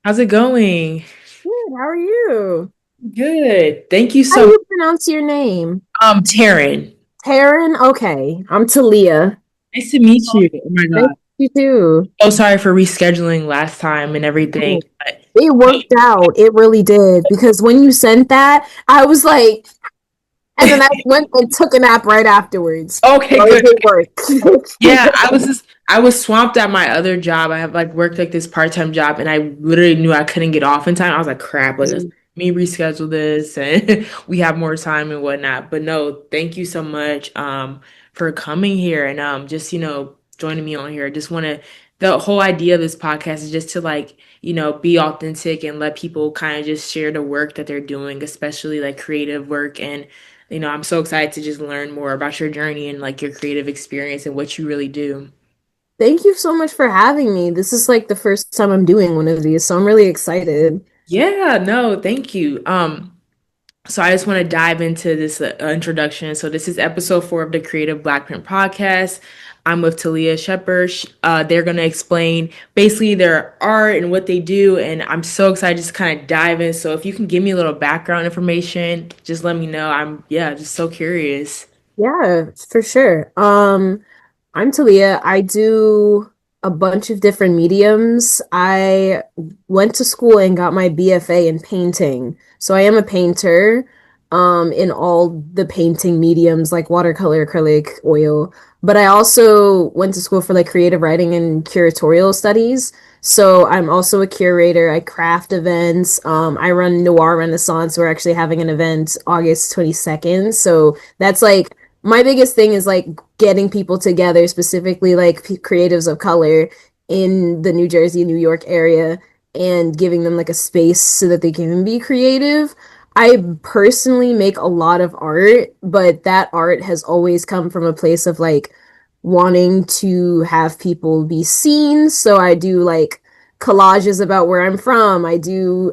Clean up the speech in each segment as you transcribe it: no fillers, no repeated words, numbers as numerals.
How's it going? Good. How are you? Good. Thank you How do so much. you pronounce your name? Taryn. Taryn? Okay. I'm Taliyah. Nice to meet you. Oh my Nice God. to meet you too. So sorry for rescheduling last time and everything. But It worked out. It really did. Because when you sent that, I was like, and then I went and took a nap right afterwards. okay, So it good. did work. Yeah, I was swamped at my other job. I have like worked like this part-time job and I literally knew I couldn't get off in time. I was like, crap, like let me reschedule this and we have more time and whatnot. But no, thank you so much for coming here and just, joining me on here. I just wanna the whole idea of this podcast is just to like, be authentic and let people kind of just share the work that they're doing, especially like creative work and I'm so excited to just learn more about your journey and like your creative experience and what you really do. Thank you so much for having me. This is like the first time I'm doing one of these, so I'm really excited. Yeah, no, thank you. So I just want to dive into this introduction. So this is episode 4 of the Creative Blackprint podcast. I'm with Taliyah Shepherd. They're gonna explain basically their art and what they do, and I'm so excited just to kind of dive in. So if you can give me a little background information, just let me know. I'm just so curious. Yeah, for sure. I'm Talia. I do a bunch of different mediums. I went to school and got my BFA in painting. So I am a painter, in all the painting mediums like watercolor, acrylic, oil. But I also went to school for like creative writing and curatorial studies. So I'm also a curator. I craft events. I run Noir Renaissance. We're actually having an event August 22nd. So that's like my biggest thing is like getting people together, specifically like creatives of color in the New Jersey, New York area, and giving them like a space so that they can be creative. I personally make a lot of art, but that art has always come from a place of like wanting to have people be seen. So I do like collages about where I'm from. I do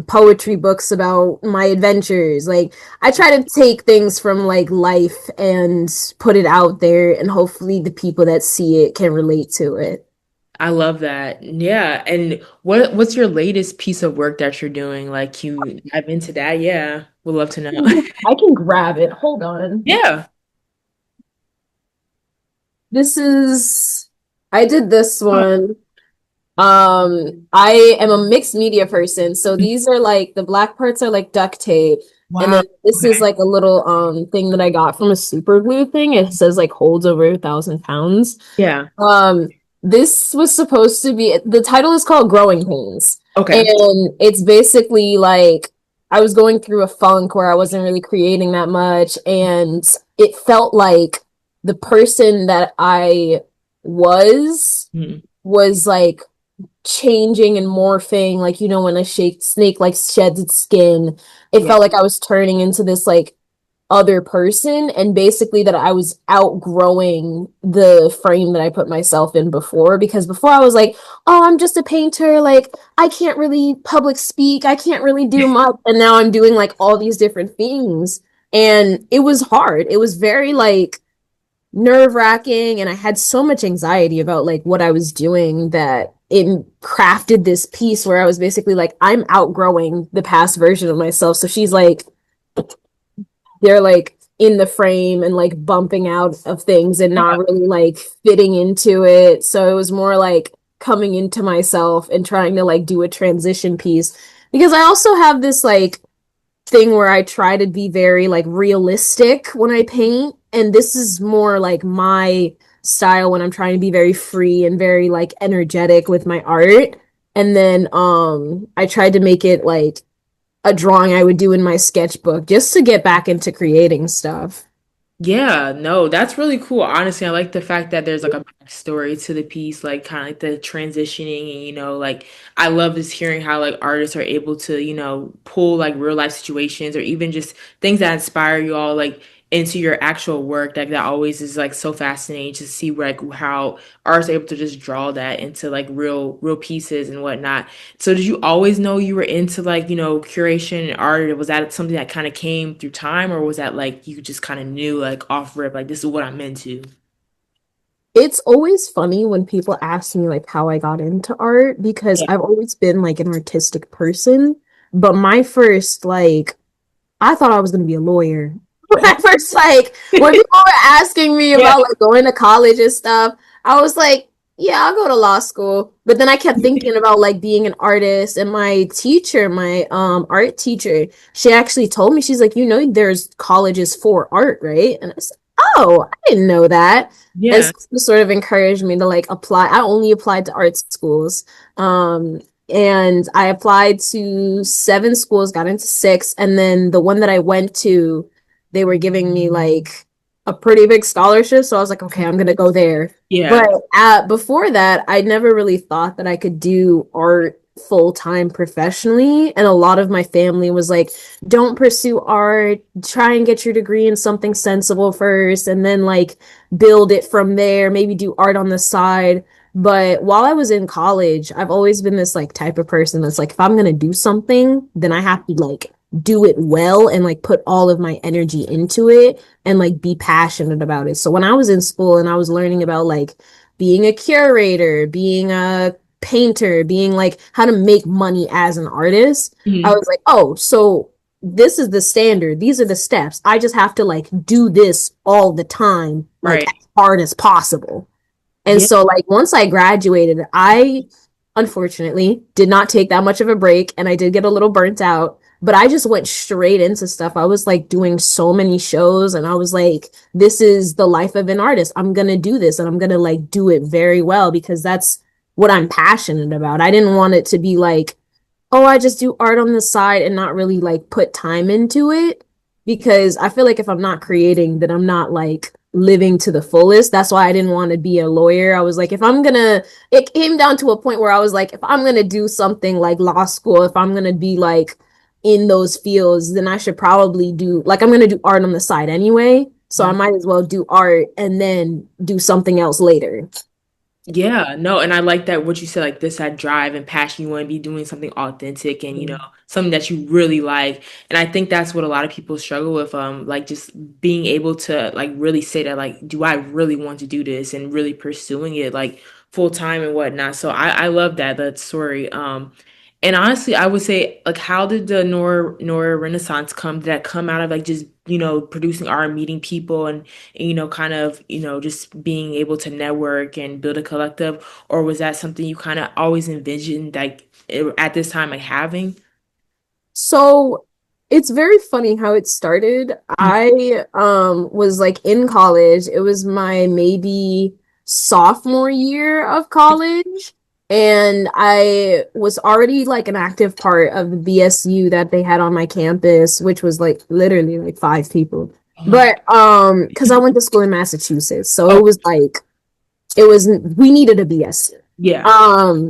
poetry books about my adventures. Like I try to take things from like life and put it out there, and hopefully the people that see it can relate to it. I love that. Yeah. And what's your latest piece of work that you're doing? Like you dive into that? Yeah. Would love to know. I can grab it. Hold on. Yeah. This is, I did this one. I am a mixed media person, so these are like the black parts are like duct tape, and Wow. then this is Okay. like a little thing that I got from a super glue thing. It says like holds over 1,000 pounds. Yeah. Um, this was supposed to be the title is called Growing Pains, Okay. and it's basically like I was going through a funk where I wasn't really creating that much, and it felt like the person that I was Mhm. was like changing and morphing, like when a snake like sheds its skin. It Yeah. felt like I was turning into this like other person, and basically that I was outgrowing the frame that I put myself in before, because before I was like, oh, I'm just a painter, like I can't really public speak, I can't really do much, and now I'm doing like all these different things, and it was hard. It was very like nerve-wracking, and I had so much anxiety about like what I was doing that it crafted this piece where I was basically like, I'm outgrowing the past version of myself. So she's like, they're like in the frame and like bumping out of things and not Yeah. really like fitting into it. So it was more like coming into myself and trying to like do a transition piece, because I also have this like thing where I try to be very like realistic when I paint, and this is more like my style when I'm trying to be very free and very like energetic with my art. And then I tried to make it like a drawing I would do in my sketchbook just to get back into creating stuff. Yeah, no, that's really cool. Honestly, I like the fact that there's like a backstory to the piece, like kind of like the transitioning, and like I love just hearing how like artists are able to, pull like real life situations or even just things that inspire you all like into your actual work. Like that always is like so fascinating to see like how artists are able to just draw that into like real pieces and whatnot. So did you always know you were into like, curation and art? Or was that something that kind of came through time or was that like you just kind of knew like off rip, like this is what I'm into? It's always funny when people ask me like how I got into art because Yeah. I've always been like an artistic person. But my first like I thought I was gonna be a lawyer. When I first when people were asking me Yeah. about like going to college and stuff, I was like, yeah, I'll go to law school. But then I kept thinking about like being an artist, and my teacher, my art teacher, she actually told me, she's like, you know, there's colleges for art, right? And I said, oh, I didn't know that. And Yeah. so it sort of encouraged me to like apply. I only applied to art schools. And I applied to 7 schools, got into 6, and then the one that I went to, they were giving me like a pretty big scholarship, so I was like, okay, I'm gonna go there. Yeah. But before that, I never really thought that I could do art full time professionally, and a lot of my family was like, don't pursue art, try and get your degree in something sensible first, and then like build it from there, maybe do art on the side. But while I was in college, I've always been this like type of person that's like, if I'm gonna do something, then I have to like do it well and like put all of my energy into it and like be passionate about it. So when I was in school and I was learning about like being a curator, being a painter, being like how to make money as an artist, I Mhm. was like, oh, so this is the standard. These are the steps. I just have to like do this all the time, like Right. as hard as possible. And Yeah. so, like, once I graduated, I unfortunately did not take that much of a break and I did get a little burnt out, but I just went straight into stuff. I was like doing so many shows and I was like, this is the life of an artist. I'm going to do this and I'm going to like do it very well because that's what I'm passionate about. I didn't want it to be like, oh, I just do art on the side and not really like put time into it because I feel like if I'm not creating, then I'm not like living to the fullest. That's why I didn't want to be a lawyer. I was like, if I'm gonna, it came down to a point where I was like, if I'm gonna do something like law school, if I'm gonna be like in those fields, then I should probably do like, I'm gonna do art on the side anyway. So I might as well do art and then do something else later. Yeah, no, and I like that what you said, like this that drive and passion. You want to be doing something authentic and something that you really like. And I think that's what a lot of people struggle with, like just being able to like really say that, like, do I really want to do this and really pursuing it like full time and whatnot. So I love that story. And honestly, I would say, like, how did the Noir Renaissance come? Did that come out of like just, producing art, meeting people and, kind of, just being able to network and build a collective? Or was that something you kind of always envisioned like at this time, like having? So it's very funny how it started. I was like in college. It was my maybe sophomore year of college. And I was already like an active part of the BSU that they had on my campus, which was like literally like 5 people. Oh my God. But because I went to school in Massachusetts, so Oh, it was like it was we needed a BS. yeah.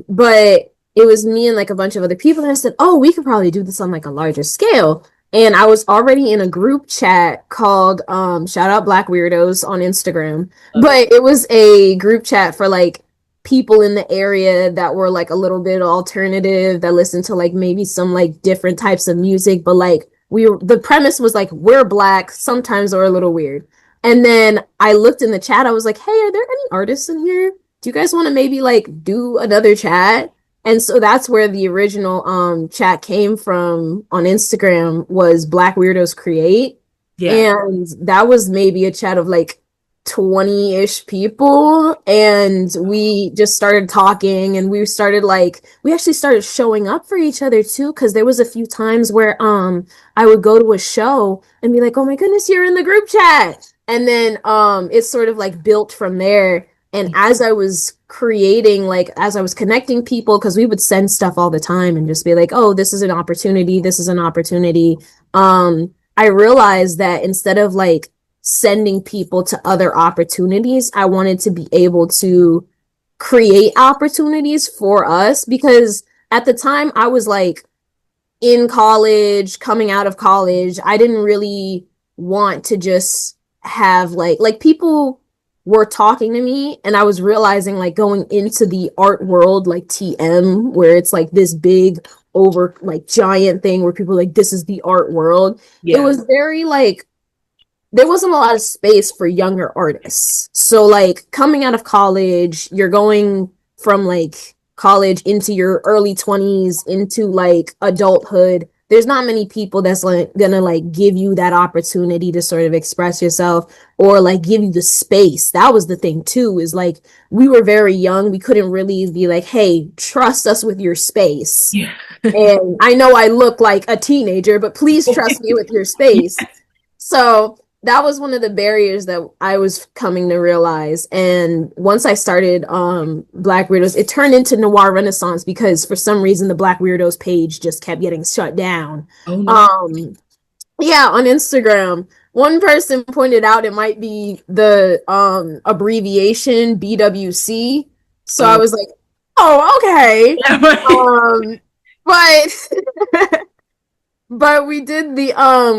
But it was me and like a bunch of other people, and I said, "Oh, we could probably do this on like a larger scale." And I was already in a group chat called shout out Black Weirdos on Instagram. Love it. But it was a group chat for like people in the area that were like a little bit alternative, that listened to like maybe some like different types of music, but like the premise was like we're black, sometimes we're a little weird. And then I looked in the chat. I was like, "Hey, are there any artists in here? Do you guys want to maybe like do another chat?" And so that's where the original chat came from on Instagram, was Black Weirdos Create. Yeah. And that was maybe a chat of like 20-ish people, and we just started talking, and we actually started showing up for each other too, because there was a few times where I would go to a show and be like, "Oh my goodness, you're in the group chat." And then it's sort of like built from there. And as I was creating, like as I was connecting people, because we would send stuff all the time and just be like, "Oh, this is an opportunity, this is an opportunity." I realized that instead of like sending people to other opportunities, I wanted to be able to create opportunities for us, because at the time I was like in college, coming out of college. I didn't really want to just have like people were talking to me, and I was realizing like going into the art world, like TM, where it's like this big over like giant thing where people are like, this is the art world. It Yeah. was very like there wasn't a lot of space for younger artists. So like coming out of college, you're going from like college into your early 20s into like adulthood. There's not many people that's like gonna like give you that opportunity to sort of express yourself or like give you the space. That was the thing too, is like we were very young. We couldn't really be like, hey, trust us with your space. Yeah. And I know I look like a teenager, but please trust me with your space. So that was one of the barriers that I was coming to realize. And once I started Black Weirdos, it turned into Noir Renaissance because for some reason the Black Weirdos page just kept getting shut down. Oh no. Um yeah, on Instagram. One person pointed out it might be the abbreviation BWC. So I Oh, was like, oh, okay. yeah, but But But we did the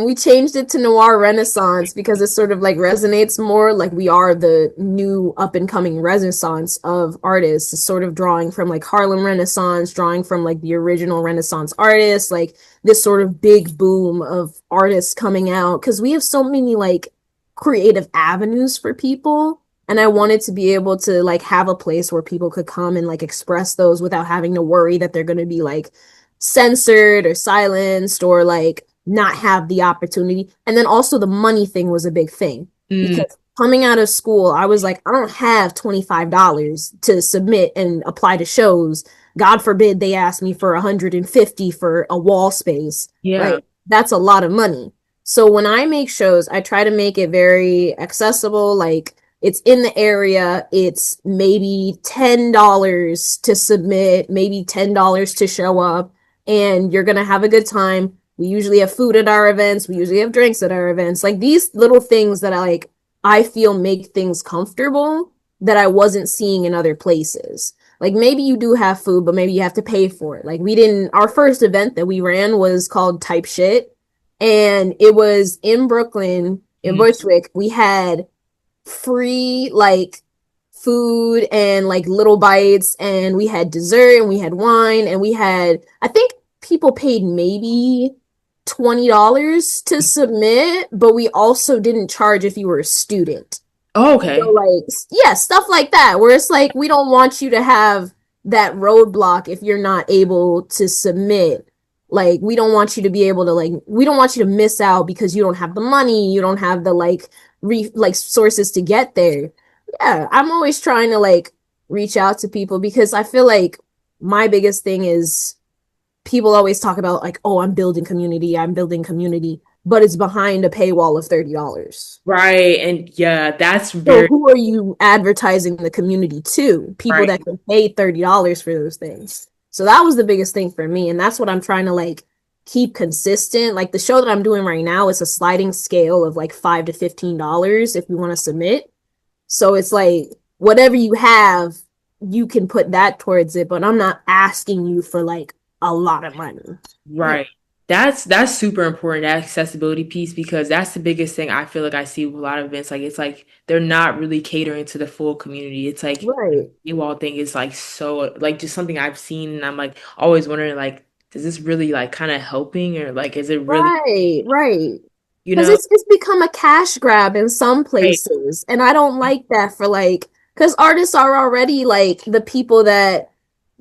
we changed it to Noir Renaissance because it sort of like resonates more like we are the new up and coming renaissance of artists. It's sort of drawing from like Harlem Renaissance, drawing from like the original Renaissance artists, like this sort of big boom of artists coming out because we have so many like creative avenues for people. And I wanted to be able to like have a place where people could come and like express those without having to worry that they're going to be like censored or silenced or like not have the opportunity. And then also the money thing was a big thing mm, because coming out of school, I was like, I don't have $25 to submit and apply to shows. God forbid they ask me for 150 for a wall space. yeah. Like that's a lot of money. So when I make shows, I try to make it very accessible, like it's in the area, it's maybe $10 to submit, maybe $10 to show up, and you're gonna have a good time. We usually have food at our events. We usually have drinks at our events. Like these little things that I feel make things comfortable that I wasn't seeing in other places. Like maybe you do have food, but maybe you have to pay for it. Like we didn't, our first event that we ran was called Type Shit. And it was in Brooklyn, in Mm. Bushwick. We had free like food and like little bites, and we had dessert and we had wine and we had, I think people paid maybe $20 to submit, but we also didn't charge if you were a student. Oh, So okay. like yeah, stuff like that where it's like we don't want you to have that roadblock if you're not able to submit. Like we don't want you to be able to like we don't want you to miss out because you don't have the money, you don't have the like sources to get there. Yeah, I'm always trying to like reach out to people because I feel like my biggest thing is people always talk about like, oh, I'm building community, but it's behind a paywall of $30. Right. And yeah, that's So very who are you advertising the community to? People right. that can pay $30 for those things. So that was the biggest thing for me. And that's what I'm trying to like keep consistent. Like the show that I'm doing right now is a sliding scale of like $5 to $15 if you want to submit. So it's like whatever you have, you can put that towards it, but I'm not asking you for like a lot of money. Yeah. Right. That's super important, that accessibility piece, because that's the biggest thing I feel like I see with a lot of events. Like it's like they're not really catering to the full community. It's like Right. you all think is like so like just something I've seen and I'm like always wondering like, is this really like kind of helping or like is it really, Right, right. you Because know? it's become a cash grab in some Right. places. And I don't like that for like, because artists are already like the people that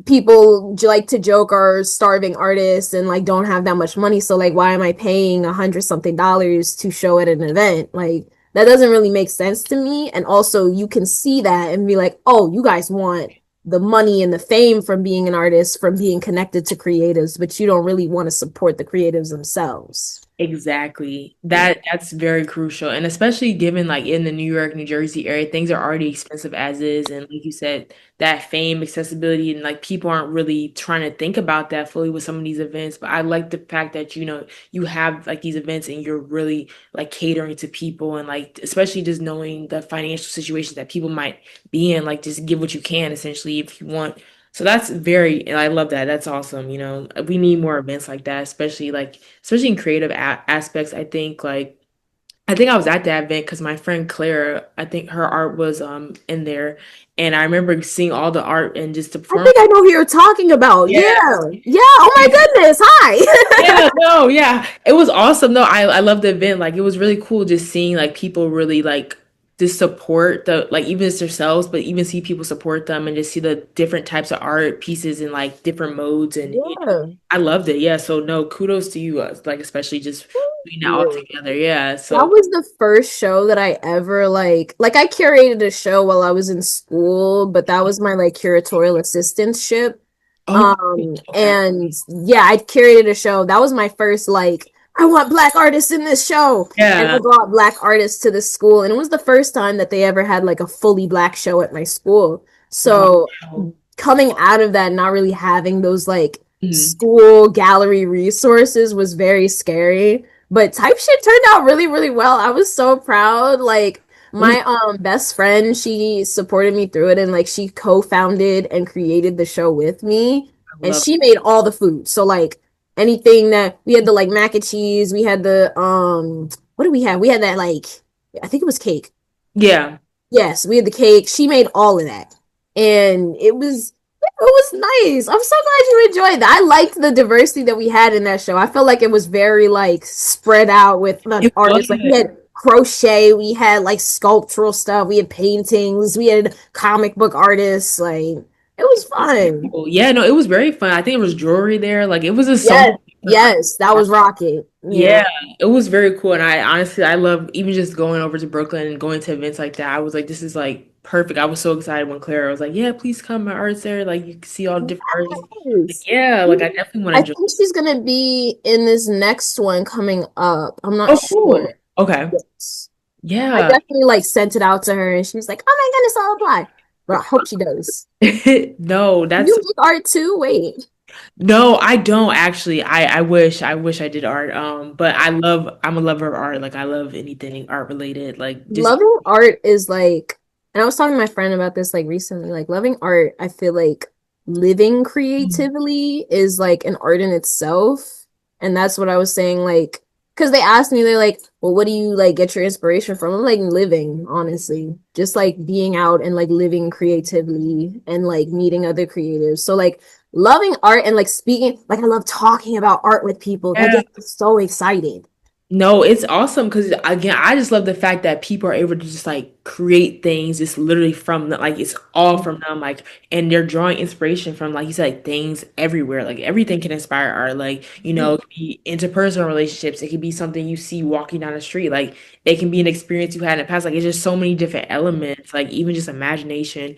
people like to joke are starving artists and like don't have that much money. So like, why am I paying 100 something dollars to show at an event? Like, that doesn't really make sense to me. And also, you can see that and be like, oh, you guys want the money and the fame from being an artist, from being connected to creatives, but you don't really want to support the creatives themselves. Exactly. That's very crucial. And especially given like in the New York, New Jersey area, things are already expensive as is. And like you said, that fame, accessibility, and like people aren't really trying to think about that fully with some of these events. But I like the fact that, you have like these events and you're really like catering to people and like especially just knowing the financial situations that people might be in, like just give what you can essentially if you want. So that's very, and I love that. That's awesome. We need more events like that, especially in creative aspects. I think like I think I was at that event because my friend Clara, I think her art was in there, and I remember seeing all the art and just the I performance. think I know who you're talking about. Yeah. Yeah. Yeah. Oh my goodness. Hi. Yeah, no, yeah. It was awesome. No, I love the event. Like it was really cool just seeing like people really like just support the like even it's themselves, but even see people support them and just see the different types of art pieces and like different modes and Yeah. I loved it. Yeah. So no, kudos to you, like especially just putting that all Yeah. together. Yeah. That So was the first show that I ever like I curated a show while I was in school, but that was my like curatorial assistantship. oh okay. And yeah, I curated a show. That was my first like I want black artists in this show. And I Yeah. brought black artists to the school and it was the first time that they ever had like a fully black show at my school. So Wow. coming out of that, not really having those like Mhm. school gallery resources was very scary. But type shit turned out really, really well. I was so proud. Like It was my best friend, she supported me through it and like she co-founded and created the show with me. I And love she made all the food. So like anything that we had the like mac and cheese, we had the what did we have? We had that like I think it was cake. yeah. Yes, we had the cake. She made all of that. And it was nice. I'm so glad you enjoyed that. I liked the diversity that we had in that show. I felt like it was very like spread out with the It was. artists. Like we had crochet, we had like sculptural stuff, we had paintings, we had comic book artists. Like it was fun. Cool. Yeah, no, it was very fun. I think it was jewelry there. Like it was just so Yes, many different yes, that art. was Rocket. Yeah. Yeah, it was very cool. And I honestly, I love even just going over to Brooklyn and going to events like that. I was like, this is like perfect. I was so excited when Clara was like, yeah, please come. My art's there. Like you can see all the different artists. Like, Yes. yeah, like I definitely want I to join. think she's gonna be in this next one coming up. I'm not Oh, cool. sure. Okay. Yes. I Yeah. definitely like sent it out to her and she was like, "Oh my goodness, I'll apply." But I hope she does. No, You that's make art too? Wait. no, I don't actually. I wish I did art. But I'm a lover of art. Like I love anything art related. Like just Loving art is like, and I was talking to my friend about this like recently. Like loving art, I feel like living creatively is like an art in itself. And that's what I was saying, like, because they asked me, they're like, well, what do you like get your inspiration from? I'm like living, honestly. Just like being out and like living creatively and like meeting other creatives. So like loving art and like speaking, like I love talking about art with people. That yeah. gets me so excited. No, it's awesome because again, I just love the fact that people are able to just like create things just literally from the, like it's all from them, like and they're drawing inspiration from like you said, things everywhere. Like everything can inspire art. Like, it could be interpersonal relationships, it could be something you see walking down the street, like it can be an experience you had in the past. Like it's just so many different elements, like even just imagination.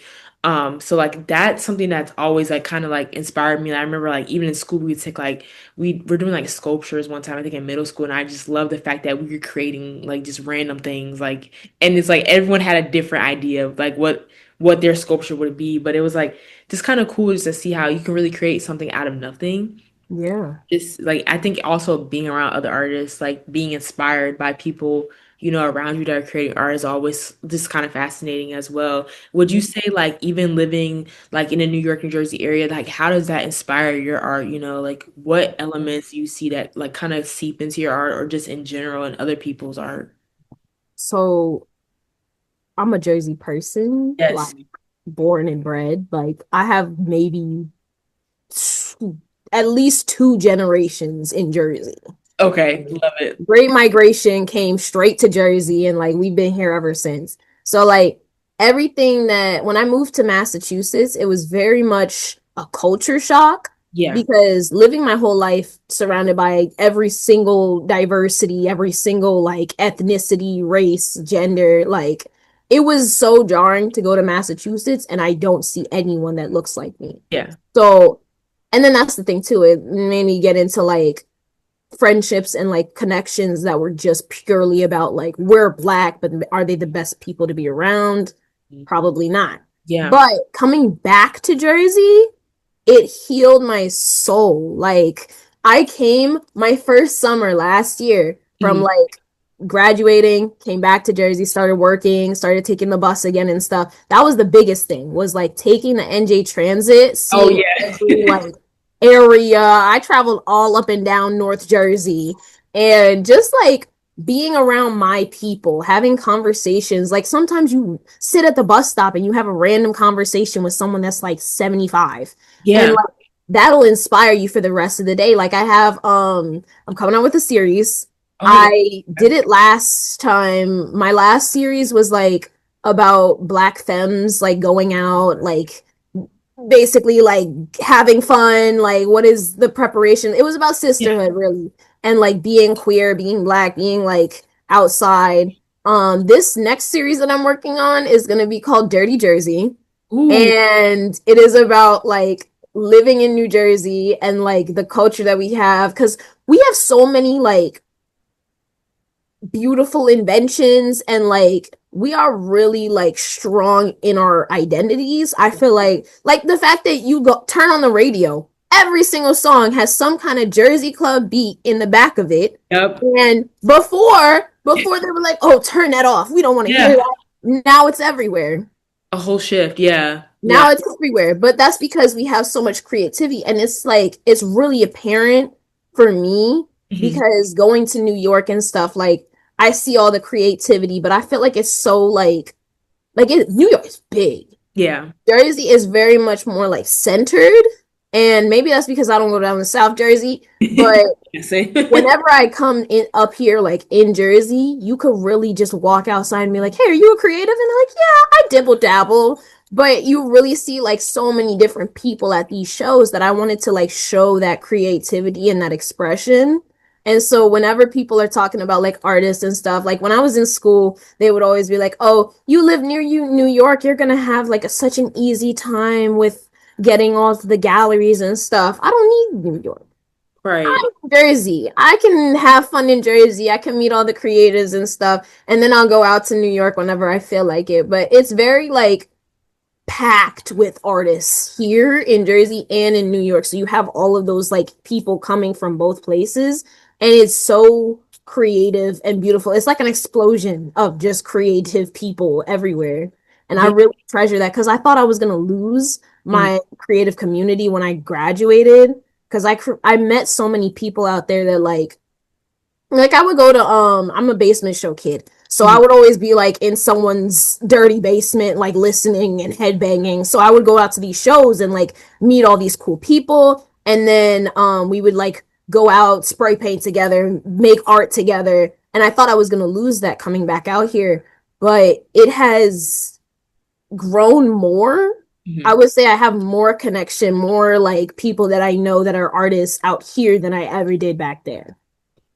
So like that's something that's always like kind of like inspired me. And I remember like even in school we would take like we were doing like sculptures one time, I think in middle school, and I just love the fact that we were creating like just random things, like, and it's like everyone had a different idea of like what their sculpture would be, but it was like just kind of cool just to see how you can really create something out of nothing. Yeah. It's like I think also being around other artists, like being inspired by people, around you that are creating art is always just kind of fascinating as well. Would you say like even living like in the New York, New Jersey area, like how does that inspire your art? Like what elements you see that like kind of seep into your art or just in general and other people's art? So I'm a Jersey person, like Yes. born and bred. Like I have maybe at least two generations in Jersey. Okay. Love it. Great Migration came straight to Jersey and like we've been here ever since. So like everything that when I moved to Massachusetts, it was very much a culture shock Yeah. because living my whole life surrounded by every single diversity, every single like ethnicity, race, gender, like it was so jarring to go to Massachusetts and I don't see anyone that looks like me. Yeah. So, and then that's the thing too. It made me get into like friendships and like connections that were just purely about like we're black, but are they the best people to be around? Probably not. Yeah. But coming back to Jersey, it healed my soul. Like I came my first summer last year from Mhm. like graduating, came back to Jersey, started working, started taking the bus again and stuff. That was the biggest thing was like taking the NJ Transit, Oh seeing every yeah. like area. I traveled all up and down North Jersey and just like being around my people, having conversations. Like sometimes you sit at the bus stop and you have a random conversation with someone that's like 75. And Yeah. like that'll inspire you for the rest of the day. Like I have I'm coming out with a series. Oh, I did it last time. My last series was like about black femmes like going out, like basically like having fun, like what is the preparation. It was about yeah. sisterhood really, and like being queer, being black, being like outside. This next series that I'm working on is going to be called Dirty Jersey, Ooh, and it is about like living in New Jersey and like the culture that we have, because we have so many like beautiful inventions, and like we are really like strong in our identities. I feel like the fact that you go turn on the radio, every single song has some kind of Jersey Club beat in the back of it. yep. And before they were like, "Oh, turn that off. We don't want to hear Yeah. that." Now it's everywhere. A whole shift. Yeah. Yeah. Now it's everywhere, but that's because we have so much creativity, and it's like it's really apparent for me Mhm. because going to New York and stuff, like I see all the creativity, but I feel like it's so New York is big. Yeah. Jersey is very much more like centered, and maybe that's because I don't go down to South Jersey, but Yeah, same. whenever I come in up here, like in Jersey, you could really just walk outside and be like, "Hey, are you a creative?" And they're like, "Yeah, I dibble dabble." But you really see like so many different people at these shows that I wanted to like show that creativity and that expression. And so whenever people are talking about like artists and stuff, like when I was in school, they would always be like, "Oh, you live near New York, you're gonna have like such an easy time with getting all to the galleries and stuff." I don't need New York. Right. Jersey. I can have fun in Jersey. I can meet all the creators and stuff. And then I'll go out to New York whenever I feel like it. But it's very like packed with artists here in Jersey and in New York. So you have all of those like people coming from both places. And it's so creative and beautiful. It's like an explosion of just creative people everywhere. And I Yeah. really treasure that because I thought I was going to lose Mhm. my creative community when I graduated. Because I met so many people out there that like I would go to I'm a basement show kid. So I Mhm. would always be like in someone's dirty basement like listening and headbanging. So I would go out to these shows and like meet all these cool people, and then we would like go out, spray paint together, make art together. And I thought I was going to lose that coming back out here, but it has grown more. I Mhm. would say I have more connection, more like people that I know that are artists out here than I ever did back there.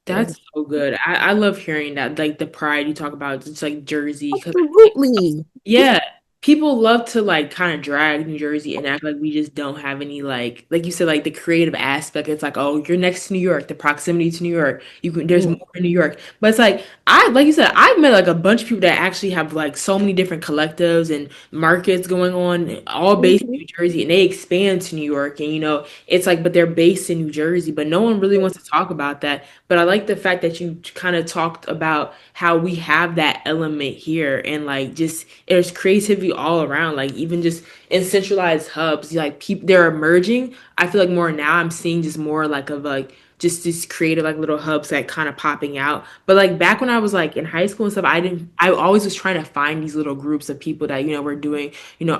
That's so good. I love hearing that, like the pride you talk about, just like Jersey, because Absolutely. yeah, people love to like kind of drag New Jersey and act like we just don't have any like you said, like the creative aspect. It's like, oh, you're next to New York, the proximity to New York. You can there's more in New York. But it's like I like you said, I've met like a bunch of people that actually have like so many different collectives and markets going on, all based in Mhm. New Jersey, and they expand to New York. And it's like, but they're based in New Jersey, but no one really wants to talk about that. But I like the fact that you kind of talked about how we have that element here and like just there's creativity all around, like even just in centralized hubs, like people they're emerging. I feel like more now I'm seeing just more like of like just these creative like little hubs that kind of popping out. But like back when I was like in high school and stuff, I always was trying to find these little groups of people that were doing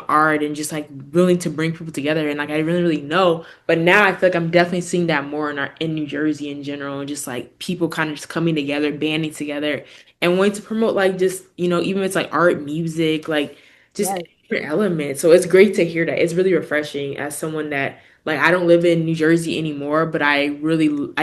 art and just like willing to bring people together, and like I really know. But now I feel like I'm definitely seeing that more in New Jersey in general, and just like people kind of just coming together, banding together and wanting to promote like just even if it's like art, music, like just Yes. different elements. So it's great to hear that. It's really refreshing as someone that like I don't live in New Jersey anymore, but I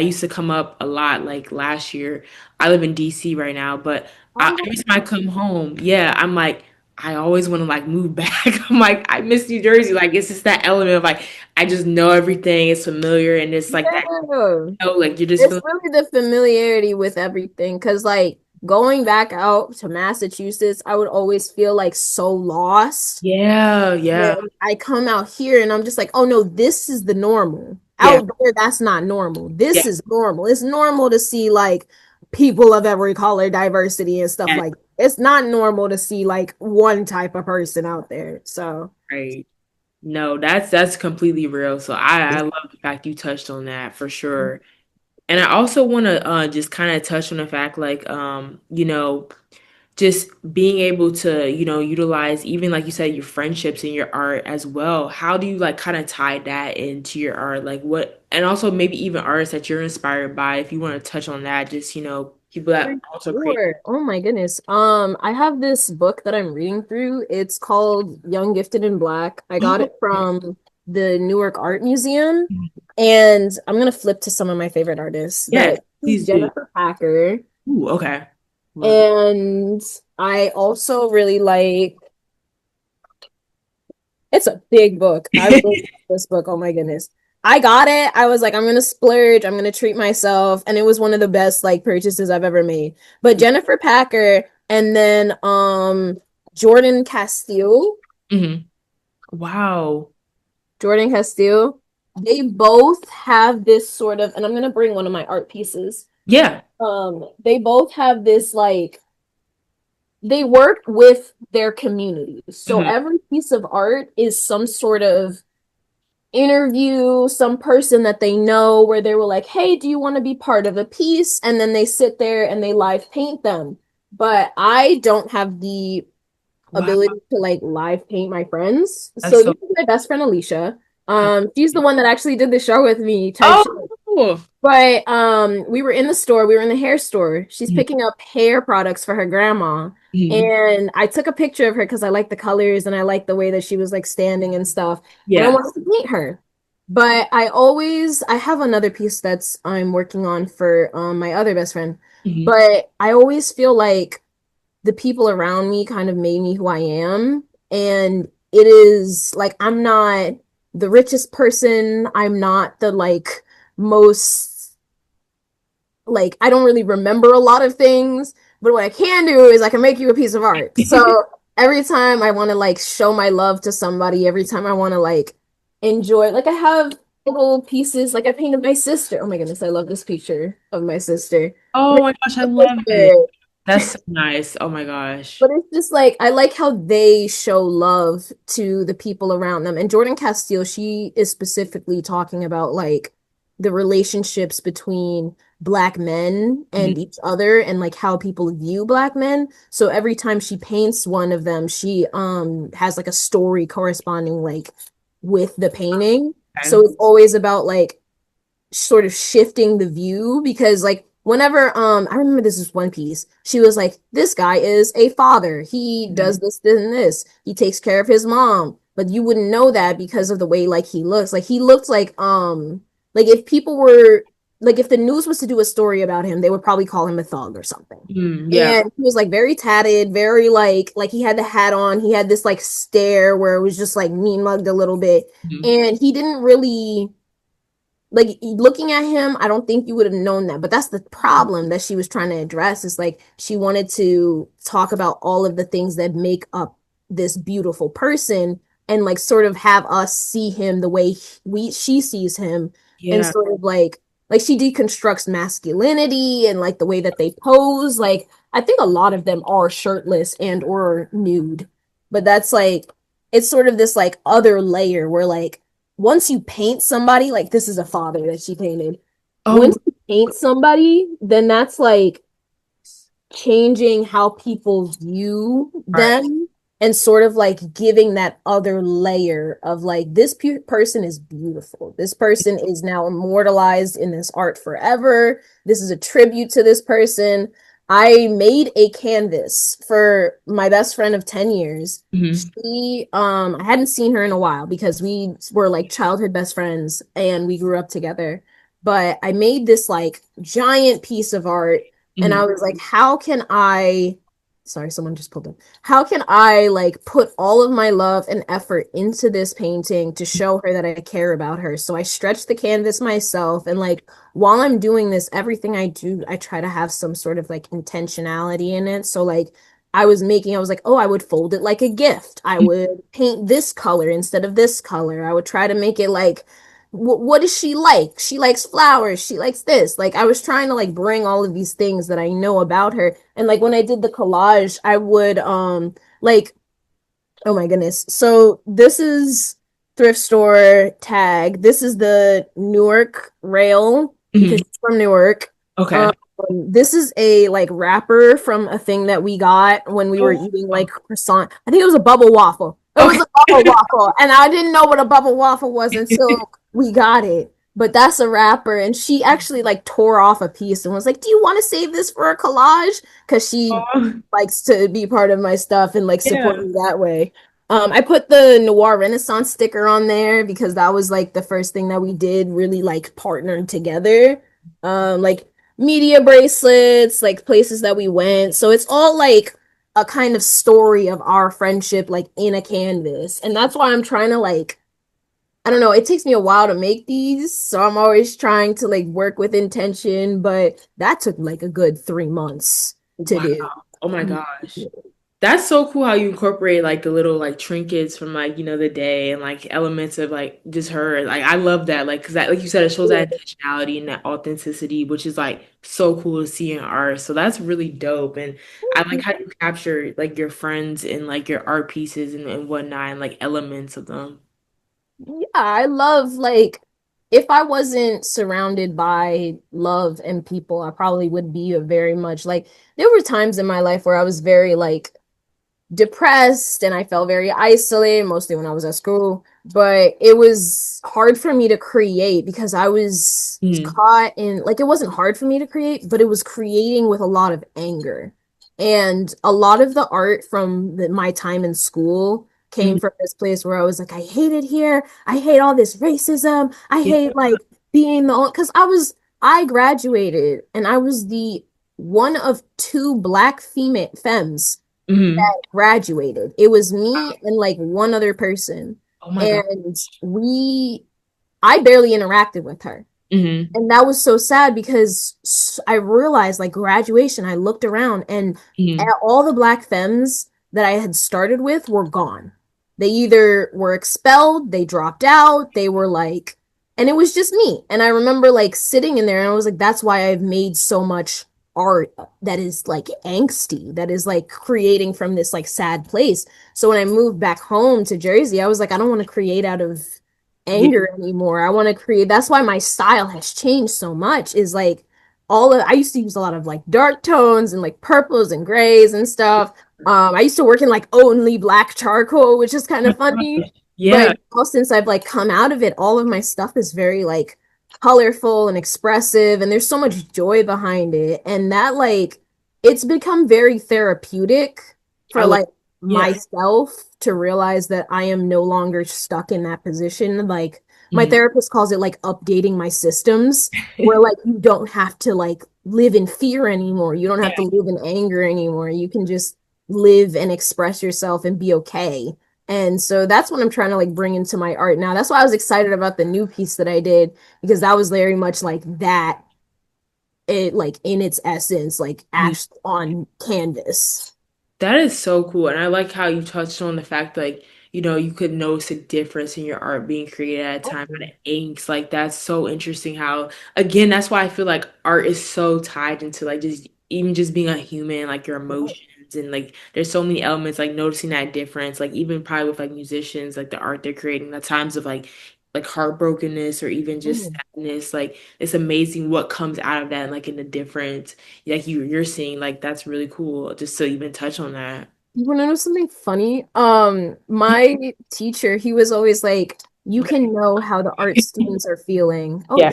used to come up a lot like last year. I live in DC right now, but every time I come home, yeah, I'm like I always want to like move back. I'm like I miss New Jersey. Like it's just that element of like I just know everything. It's familiar and it's like that, Yeah. like you're just It's feeling really the familiarity with everything. Cause like going back out to Massachusetts, I would always feel like so lost. yeah, Then yeah, I come out here and I'm just like, oh no, this is the normal. yeah, Out there, that's not normal. yeah, This is normal. It's normal to see like people of every color, diversity, and stuff yeah. like it's not normal to see like one type of person out there. So Right. No, that's completely real. So I love the fact you touched on that for sure. And I also want to just kind of touch on the fact, like, just being able to, utilize even like you said, your friendships in your art as well. How do you like kind of tie that into your art? Like what, and also maybe even artists that you're inspired by, if you want to touch on that, just, people For that also create. sure. Oh my goodness. I have this book that I'm reading through. It's called Young, Gifted, and Black. I got Oh, it from the Newark Art Museum. And I'm gonna flip to some of my favorite artists, yes, but please do. Jennifer Packer. Ooh, okay. Love it. And I also really like, it's a big book. I really love this book. Oh my goodness. I got it. I was like, I'm gonna splurge, I'm gonna treat myself. And it was one of the best like purchases I've ever made. But Jennifer Packer and then Jordan Castile, Hmm. Wow. Jordan Castile, they both have this sort of, and I'm gonna bring one of my art pieces. Yeah. They both have this like they work with their communities. So Hmm. every piece of art is some sort of interview, some person that they know where they were like, hey, do you want to be part of a piece? And then they sit there and they live paint them. But I don't have the Wow. ability to like live paint my friends. So That's this so is my best friend Alicia. She's the one that actually did the show with me type Oh, shit. cool. But we were in the store, we were in the hair store. She's picking up hair products for her grandma. Mhm. And I took a picture of her because I like the colors and I like the way that she was like standing and stuff. And I Yeah. wanted to meet her. But I have another piece that's I'm working on for my other best friend. Mhm. But I always feel like the people around me kind of made me who I am. And it is like I'm not the richest person. I'm not the like most like I don't really remember a lot of things, but what I can do is I can make you a piece of art. So every time I want to like show my love to somebody, every time I want to like enjoy, like I have little pieces, like I painted my sister. Oh my goodness, I love this picture of my sister. Oh my gosh, I love it. That's so nice. Oh my gosh. But it's just like I like how they show love to the people around them. And Jordan Castile, she is specifically talking about like the relationships between black men Mhm. and each other and like how people view black men. So every time she paints one of them, she has like a story corresponding like with the painting. So Okay. it's always about like sort of shifting the view because like whenever I remember this is One Piece, she was like, this guy is a father. He Mhm. does this, this, and this. He takes care of his mom. But you wouldn't know that because of the way like he looks. Like he looked like if people were like if the news was to do a story about him, they would probably call him a thug or something. Yeah. And he was like very tatted, very like he had the hat on, he had this like stare where it was just like mean mugged a little bit. Mhm. And he didn't really like looking at him, I don't think you would have known that. But that's the problem that she was trying to address is like she wanted to talk about all of the things that make up this beautiful person and like sort of have us see him the way we she sees him and Yeah. sort of like she deconstructs masculinity and like the way that they pose. Like I think a lot of them are shirtless and or nude. But that's like it's sort of this like other layer where like once you paint somebody, like this is a father that she painted. Oh, Once you paint somebody, then that's like changing how people view right. them and sort of like giving that other layer of like this person is beautiful. This person is now immortalized in this art forever. This is a tribute to this person. I made a canvas for my best friend of 10 years. Mhm. She I hadn't seen her in a while because we were like childhood best friends and we grew up together. But I made this like giant piece of art and Mhm. I was like, how can I, sorry, someone just pulled up. How can I like put all of my love and effort into this painting to show her that I care about her? So I stretched the canvas myself. And like while I'm doing this, everything I do, I try to have some sort of like intentionality in it. So like I was like, oh, I would fold it like a gift. I would paint this color instead of this color. I would try to make it like what does she like? She likes flowers. She likes this. Like I was trying to like bring all of these things that I know about her. And like when I did the collage, I would like oh my goodness. So this is thrift store tag. This is the Newark rail. because Mhm. she's from Newark. Um, Okay. this is a like wrapper from a thing that we got when we were Oh, eating like croissant. I think it was a bubble waffle. It was okay. a bubble waffle, and I didn't know what a bubble waffle was until we got it. But that's a wrapper, and she actually like tore off a piece and was like, "Do you want to save this for a collage?" Because she Oh, likes to be part of my stuff and like support yeah. me that way. I put the Noir Renaissance sticker on there because that was like the first thing that we did really like partnered together. Like media bracelets, like places that we went. So it's all like a kind of story of our friendship, like in a canvas. And that's why I'm trying to like, I don't know, it takes me a while to make these. So I'm always trying to like work with intention, but that took like a good 3 months to Wow. do. Oh my gosh. That's so cool how you incorporate like the little like trinkets from like, the day and like elements of like just her. Like I love that. Like, cause that, like you said, it shows that intentionality and that authenticity, which is like so cool to see in art. So that's really dope. And I like how you capture like your friends and like your art pieces and whatnot and like elements of them. Yeah, I love like if I wasn't surrounded by love and people, I probably would be a very much like there were times in my life where I was very like depressed and I felt very isolated, mostly when I was at school. But it was hard for me to create because I was Mm, caught in, like, it wasn't hard for me to create, but it was creating with a lot of anger. And a lot of the art from my time in school came mm, from this place where I was like, I hate it here. I hate all this racism. I yeah. hate like being the only, because I graduated and I was the one of two black female femmes Mhm. graduated. It was me and like one other person. Oh my God. And I barely interacted with her. Hmm. And that was so sad because I realized like graduation, I looked around and Hmm. all the black femmes that I had started with were gone. They either were expelled, they dropped out, they were like, and it was just me. And I remember like sitting in there and I was like, that's why I've made so much art that is like angsty, that is like creating from this like sad place. So when I moved back home to Jersey, I was like, I don't want to create out of Yeah. anger anymore. I want to create. That's why my style has changed so much. Is like all of I used to use a lot of like dark tones and like purples and grays and stuff. I used to work in like only black charcoal, which is kind Oh of my funny. gosh. But Yeah. now since I've like come out of it, all of my stuff is very like colorful and expressive, and there's so much joy behind it. And that like it's become very therapeutic I for love, like yeah. myself to realize that I am no longer stuck in that position. Like my Mhm. therapist calls it like updating my systems, where like you don't have to like live in fear anymore. You don't have to live in anger anymore. You can just live and express yourself and be okay. And so that's what I'm trying to like bring into my art now. That's why I was excited about the new piece that I did because that was very much like that, it like in its essence, like Yeah. actually on canvas. That is so cool. And I like how you touched on the fact like, you could notice a difference in your art being created at a time out of inks. Like that's so interesting how again, that's why I feel like art is so tied into like just even just being a human, like your emotions and like there's so many elements like noticing that difference. Like even probably with like musicians, like the art they're creating, the times of like heartbrokenness or even just Mhm. sadness. Like it's amazing what comes out of that, like in the different like you're seeing like that's really cool just to even touch on that. You want to know something funny? My teacher, he was always like, you Okay. can know how the art students are feeling. Oh, Yeah.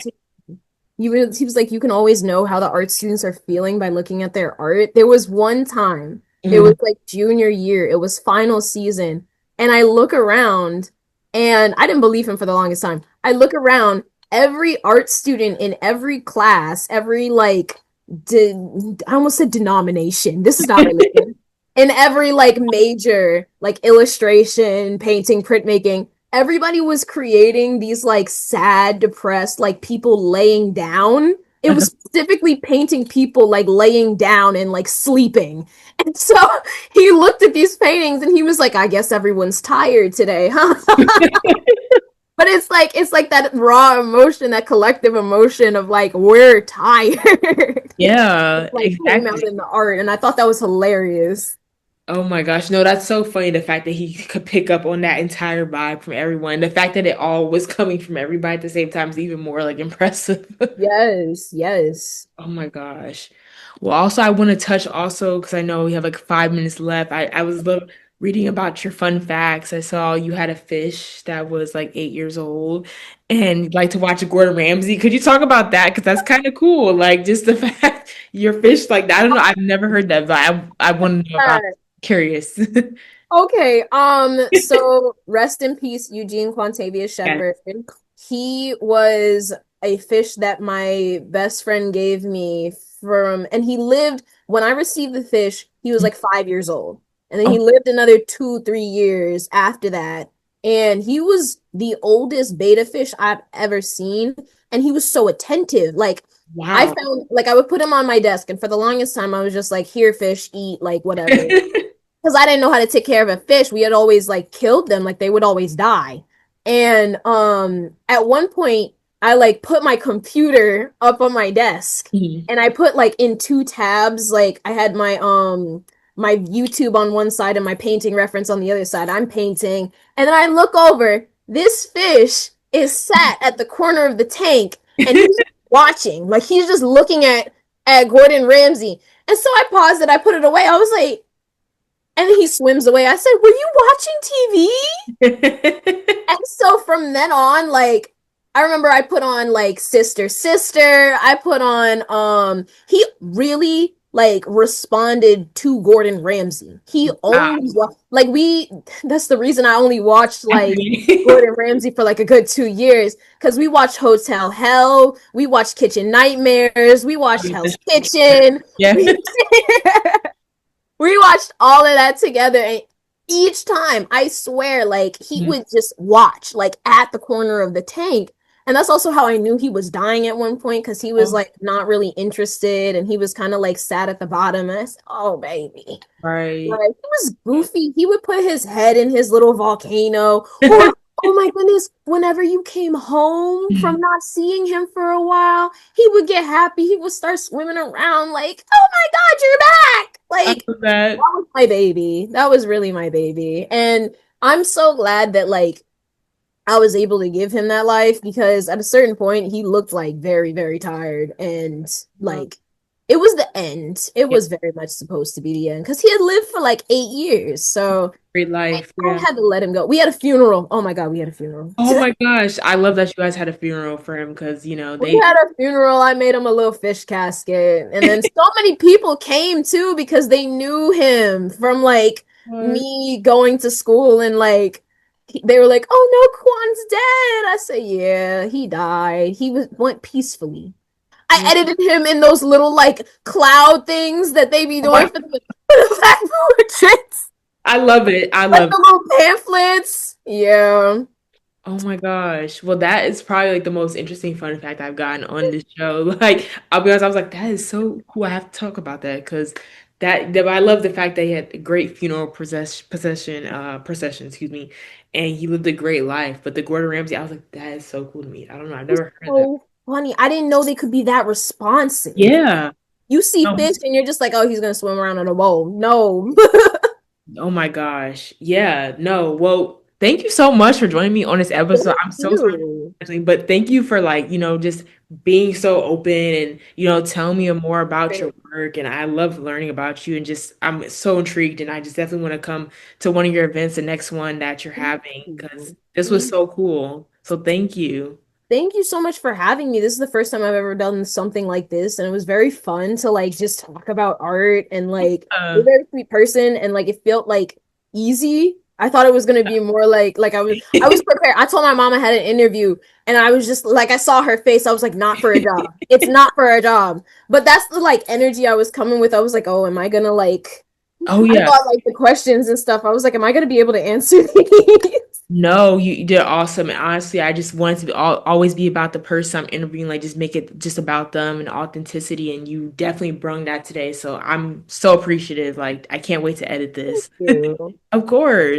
he was like, you can always know how the art students are feeling by looking at their art. There was one time, it was Mhm. like junior year, it was final season, and I look around and I didn't believe him for the longest time. I look around, every art student in every class, every like, de I almost said denomination. This is not religion. In every like major, like illustration, painting, printmaking, everybody was creating these like sad, depressed, like people laying down. It was specifically painting people like laying down and like sleeping. And so he looked at these paintings and he was like, I guess everyone's tired today, huh? But it's like that raw emotion, that collective emotion of like we're tired. Yeah, Like came out exactly. in the art, and I thought that was hilarious. Oh my gosh. No, that's so funny. The fact that he could pick up on that entire vibe from everyone. The fact that it all was coming from everybody at the same time is even more like impressive. Yes, yes. Oh my gosh. Well, also I want to touch also because I know we have like 5 minutes left. I was reading about your fun facts. I saw you had a fish that was like 8 years old and you'd like to watch Gordon Ramsay. Could you talk about that? Because that's kind of cool. Like just the fact your fish like I don't know. I've never heard that, but I want to know about it. Curious. Okay, so rest in peace, Eugene Quantavious Yes. Shepherd. He was a fish that my best friend gave me and he lived, when I received the fish, he was like 5 years old. And then Oh, he lived another 2, 3 years after that. And he was the oldest beta fish I've ever seen. And he was so attentive. Like, I wow. found, like, I would put him on my desk, and for the longest time, I was just like, here, fish, eat, like, whatever because I didn't know how to take care of a fish. We had always like killed them, like they would always die. And at one point I like put my computer up on my desk Mhm. and I put like in two tabs, like I had my YouTube on one side and my painting reference on the other side. I'm painting and then I look over, this fish is sat at the corner of the tank and he's watching. Like he's just looking at Gordon Ramsay. And so I paused it, I put it away. I was like, and then he swims away. I said, "Were you watching TV?" And so from then on, like I remember I put on like Sister Sister. I put on he really like responded to Gordon Ramsay. He Wow. only like we that's the reason I only watched like Definitely. Gordon Ramsay for like a good 2 years because we watched Hotel Hell, we watched Kitchen Nightmares, we watched Hell's Kitchen. Yeah. We we watched all of that together and each time I swear like he would just watch like at the corner of the tank and that's also how I knew he was dying at one point because he was Oh, like not really interested and he was kind of like sat at the bottom and I said, oh baby, right. like he was goofy. He would put his head in his little volcano. Or, oh my goodness, whenever you came home from not seeing him for a while, he would get happy. He would start swimming around like, oh my God, you're back. I Like, love that. that was my baby. That was really my baby. And I'm so glad that like I was able to give him that life because at a certain point he looked like very, very tired and like it was the end. It Yeah, was very much supposed to be the end because he had lived for like 8 years. So great I, life. I Yeah. had to let him go. We had a funeral. Oh my God, we had a funeral. Oh my gosh. I love that you guys had a funeral for him because, We they had a funeral. I made him a little fish casket. And then so many people came too because they knew him from like What? me going to school and like they were like, "Oh no, Kwan's dead." I said, "Yeah, he died. Went peacefully." I Yeah. edited him in those little like cloud things that they be Oh doing my, for the black portraits. I love it. I Like love the little pamphlets. Yeah. Oh my gosh. Well, that is probably like the most interesting fun fact I've gotten on this show. Like, I'll be honest, I was like, that is so cool. I have to talk about that because I love the fact that he had a great funeral procession, excuse me, and he lived a great life. But the Gordon Ramsay, I was like, that is so cool to me. I don't know. I've It's never heard that. so funny. I didn't know they could be that responsive. Yeah. You see Oh, fish and you're just like, oh, he's gonna swim around in a bowl. No. oh my gosh. Yeah. No. Well, thank you so much for joining me on this episode. Thank I'm so sorry, you. but thank you for like, just being so open and, telling me more about your work. And I love learning about you and just I'm so intrigued and I just definitely want to come to one of your events, the next one that you're Thank having, because you. this was so cool. So thank you. Thank you so much for having me. This is the first time I've ever done something like this, and it was very fun to like just talk about art and like you're a Uh, very sweet person and like it felt like easy. I thought it was gonna be more like I was prepared. I told my mom I had an interview and I was just like I saw her face. I was like, not for a job. It's not for a job. But that's the like energy I was coming with. I was like, oh, am I gonna like oh I yeah. thought like the questions and stuff. I was like, am I gonna be able to answer these? No, you did awesome. And honestly, I just wanted to always be about the person I'm interviewing, like just make it just about them and authenticity. And you definitely brung that today. So I'm so appreciative. Like, I can't wait to edit Thank this. you. Of course.